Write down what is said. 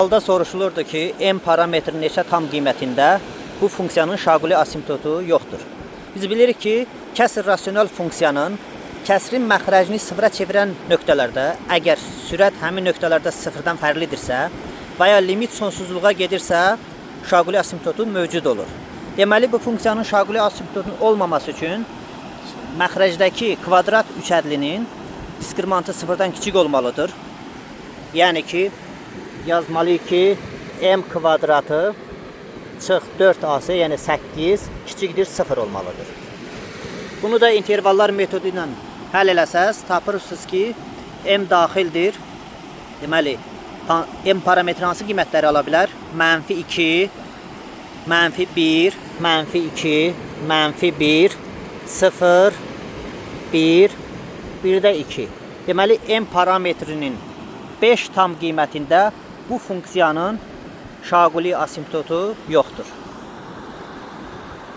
Halda soruşulurdu ki, m parametri neçə tam qiymətində bu funksiyanın şaquli asimptotu yoxdur. Biz bilirik ki, kəsr rasional funksiyanın kəsrin məxrəcini sıfıra çevirən nöqtələrdə, əgər sürət həmin nöqtələrdə sıfırdan fərqlidirsə və ya limit sonsuzluğa gedirsə, şaquli asimptotu mövcud olur. Deməli, bu funksiyanın şaquli asimptotunun olmaması üçün məxrəcdəki kvadrat üçədlinin diskriminantı sıfırdan kiçik olmalıdır. Yəni ki, yazmalıyıq ki, m kvadratı çıx 4ac, yəni 8 kiçikdir 0 olmalıdır. Bunu da intervallar metodu ilə həll eləsəz, tapırsınız ki, m daxildir. Deməli, m parametri hansı qiymətləri ala bilər? -2, -1, -2, -1, 0, 1, bir də 2. Deməli, m parametrinin 5 tam qiymətində bu funksiyanın şaquli asimptotu yoxdur.